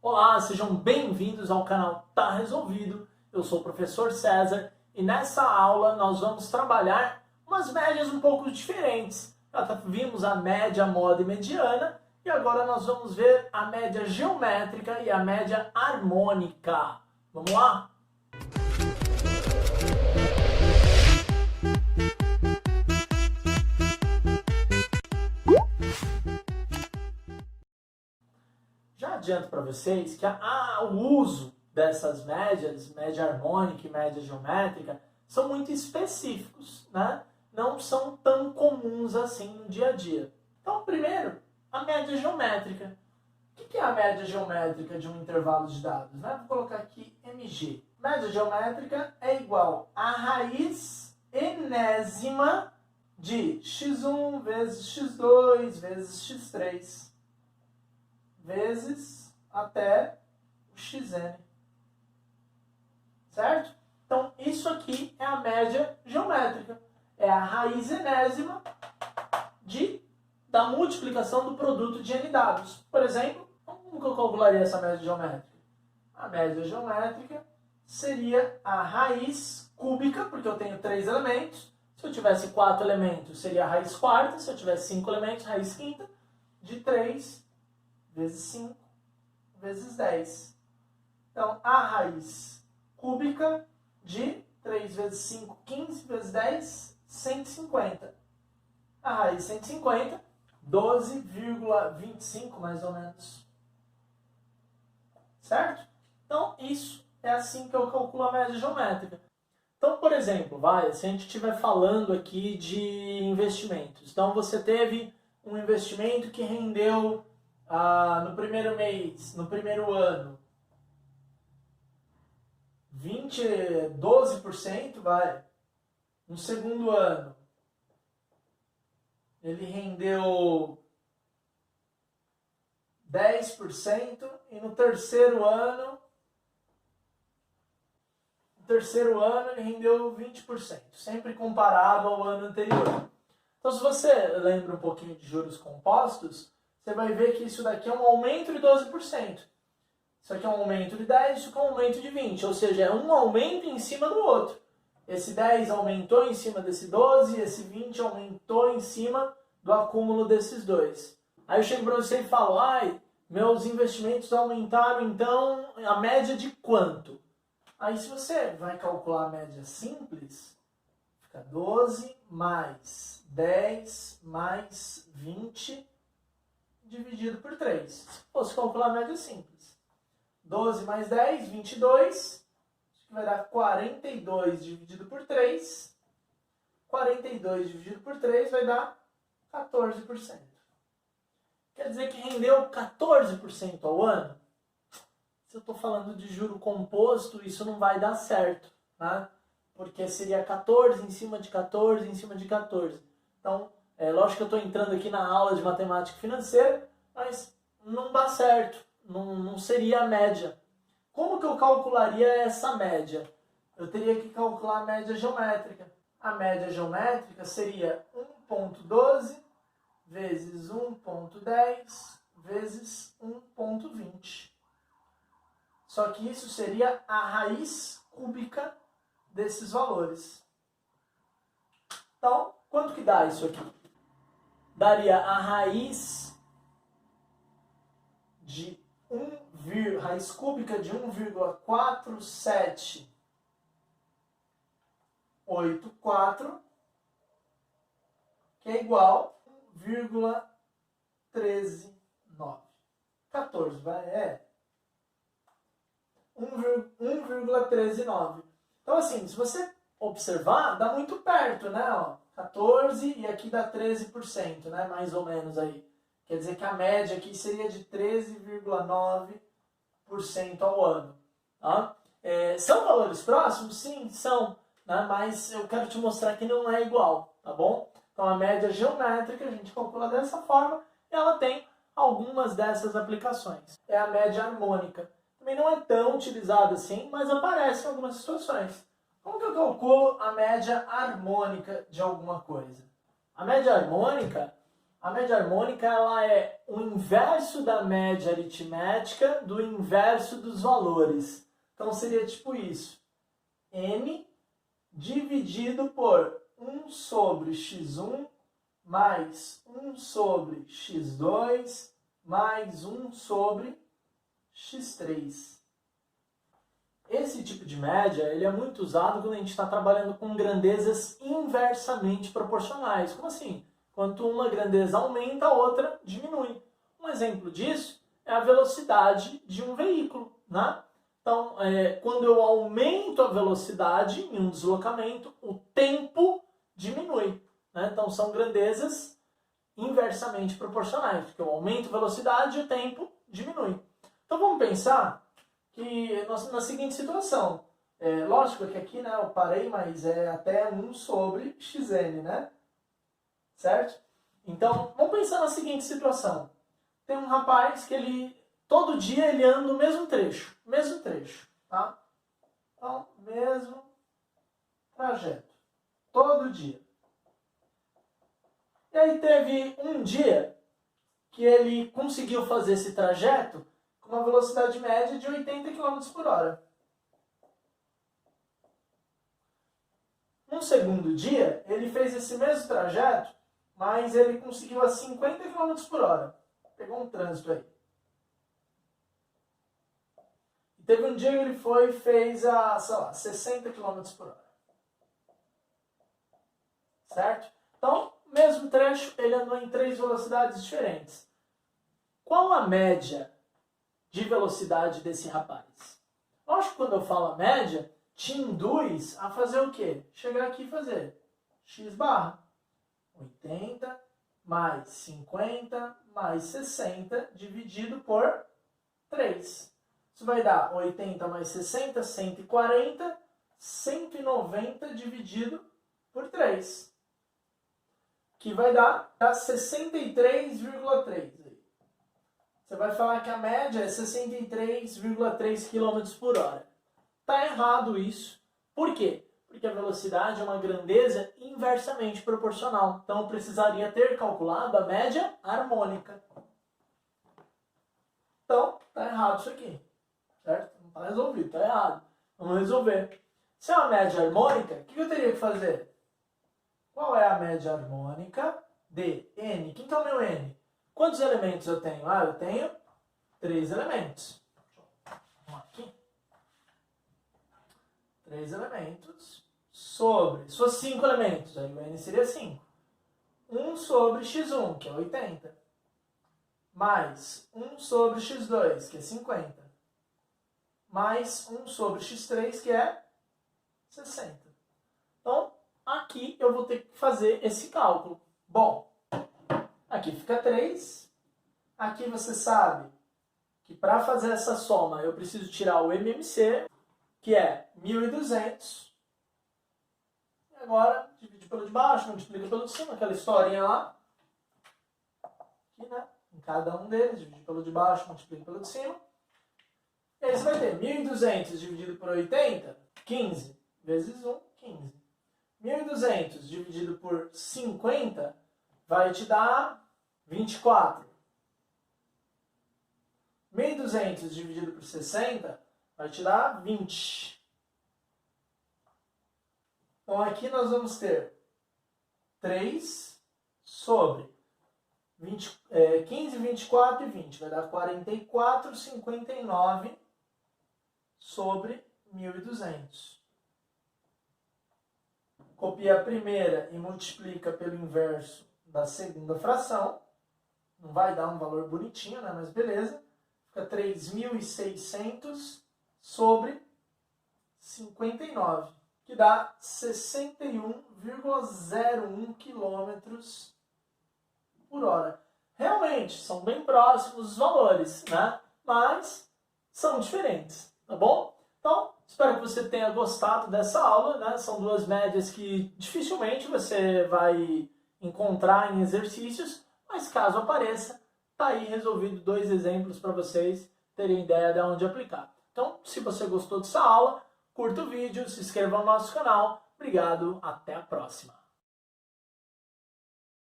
Olá, sejam bem-vindos ao canal Tá Resolvido. Eu sou o professor César e nessa aula nós vamos trabalhar umas médias um pouco diferentes. Já vimos a média, moda e mediana e agora nós vamos ver a média geométrica e a média harmônica. Vamos lá? Já adianto para vocês que o uso dessas médias, média harmônica e média geométrica, são muito específicos, né? Não são tão comuns assim no dia a dia. Então, primeiro, a média geométrica. O que é a média geométrica de um intervalo de dados? Né? Vou colocar aqui MG. Média geométrica é igual à raiz enésima de x1 vezes x2 vezes x3 vezes até o xn. Certo? Então, isso aqui é a média geométrica. É a raiz enésima da multiplicação do produto de n dados. Por exemplo, como que eu calcularia essa média geométrica? A média geométrica seria a raiz cúbica, porque eu tenho 3 elementos. Se eu tivesse 4 elementos, seria a raiz quarta. Se eu tivesse 5 elementos, raiz quinta, de 3 vezes 5 vezes 10. Então, a raiz cúbica de 3 vezes 5, 15 vezes 10, 150. A raiz 150, 12,25 mais ou menos. Certo? Então, isso é assim que eu calculo a média geométrica. Então, por exemplo, se a gente estiver falando aqui de investimentos. Então, você teve um investimento que rendeu no primeiro mês, no primeiro ano, 12%, No segundo ano, ele rendeu 10%, e no terceiro ano ele rendeu 20%, sempre comparado ao ano anterior. Então, se você lembra um pouquinho de juros compostos, você vai ver que isso daqui é um aumento de 12%. Isso aqui é um aumento de 10%, isso aqui é um aumento de 20%. Ou seja, é um aumento em cima do outro. Esse 10 aumentou em cima desse 12, esse 20 aumentou em cima do acúmulo desses dois. Aí eu chego para você e falo, meus investimentos aumentaram, então, a média de quanto? Aí se você vai calcular a média simples, fica 12 mais 10 mais 20 dividido por 3. Se fosse calcular a média simples. 12 mais 10, 22. Isso vai dar 42 dividido por 3. 42 dividido por 3 vai dar 14%. Quer dizer que rendeu 14% ao ano? Se eu estou falando de juro composto, isso não vai dar certo, né? Porque seria 14 em cima de 14 em cima de 14. Então, lógico que eu estou entrando aqui na aula de matemática financeira, mas não dá certo, não seria a média. Como que eu calcularia essa média? Eu teria que calcular a média geométrica. A média geométrica seria 1,12 vezes 1,10 vezes 1,20. Só que isso seria a raiz cúbica desses valores. Então, quanto que dá isso aqui? Daria a raiz cúbica de 1,4784, que é igual a 1,139. 14, 1,139. Então, assim, se você observar, dá muito perto, né? 14 e aqui dá 13%, né? Mais ou menos aí. Quer dizer que a média aqui seria de 13,9% ao ano. Tá? São valores próximos? Sim, são. Né? Mas eu quero te mostrar que não é igual, tá bom? Então a média geométrica a gente calcula dessa forma e ela tem algumas dessas aplicações. É a média harmônica. Também não é tão utilizada assim, mas aparece em algumas situações. Como que eu calculo a média harmônica de alguma coisa? A média harmônica A média harmônica ela é o inverso da média aritmética do inverso dos valores. Então seria tipo isso. N dividido por 1 sobre x1 mais 1 sobre x2 mais 1 sobre x3. Esse tipo de média ele é muito usado quando a gente está trabalhando com grandezas inversamente proporcionais. Como assim? Quanto uma grandeza aumenta, a outra diminui. Um exemplo disso é a velocidade de um veículo, né? Então, quando eu aumento a velocidade em um deslocamento, o tempo diminui, né? Então, são grandezas inversamente proporcionais, porque eu aumento a velocidade e o tempo diminui. Então, vamos pensar que na seguinte situação. Lógico que aqui, né, eu parei, mas é até 1 sobre xn, né? Certo? Então, vamos pensar na seguinte situação. Tem um rapaz que todo dia ele anda no mesmo trecho, tá? Então, mesmo trajeto, todo dia. E aí teve um dia que ele conseguiu fazer esse trajeto com uma velocidade média de 80 km por hora. No segundo dia, ele fez esse mesmo trajeto, mas ele conseguiu a 50 km por hora. Pegou um trânsito aí. E teve um dia que ele fez a, sei lá, 60 km por hora. Certo? Então, mesmo trecho, ele andou em 3 velocidades diferentes. Qual a média de velocidade desse rapaz? Lógico que quando eu falo a média, te induz a fazer o quê? Chegar aqui e fazer x barra 80 mais 50 mais 60 dividido por 3. Isso vai dar 80 mais 60, 140, 190 dividido por 3. Que vai dar 63,3. Você vai falar que a média é 63,3 km por hora. Está errado isso. Por quê? Porque a velocidade é uma grandeza inversamente proporcional. Então eu precisaria ter calculado a média harmônica. Então, está errado isso aqui. Certo? Não está resolvido, está errado. Vamos resolver. Se é uma média harmônica, o que eu teria que fazer? Qual é a média harmônica de n? Quem que é o meu n? Quantos elementos eu tenho? Eu tenho 3 elementos. Vamos aqui. 3 elementos sobre... Se fosse 5 elementos, aí o n seria 5. 1 sobre x1, que é 80. Mais 1 sobre x2, que é 50. Mais 1 sobre x3, que é 60. Então, aqui eu vou ter que fazer esse cálculo. Bom, aqui fica 3. Aqui você sabe que para fazer essa soma eu preciso tirar o MMC, que é 1.200. E agora, divide pelo de baixo, multiplica pelo de cima, aquela historinha lá. Aqui, né? Em cada um deles, divide pelo de baixo, multiplica pelo de cima. E aí você vai ter 1.200 dividido por 80, 15. Vezes 1, 15. 1.200 dividido por 50 vai te dar 24. 1.200 dividido por 60 vai te dar 20. Então aqui nós vamos ter 3 sobre 15, 24 e 20. Vai dar 44, 59 sobre 1.200. Copia a primeira e multiplica pelo inverso da segunda fração. Não vai dar um valor bonitinho, né? Mas beleza. Fica 3.600 sobre 59, que dá 61,01 km por hora. Realmente, são bem próximos os valores, né? Mas são diferentes, tá bom? Então, espero que você tenha gostado dessa aula, né? São 2 médias que dificilmente você vai encontrar em exercícios, mas caso apareça, tá aí resolvido 2 exemplos para vocês terem ideia de onde aplicar. Então, se você gostou dessa aula, curta o vídeo, se inscreva no nosso canal. Obrigado, até a próxima!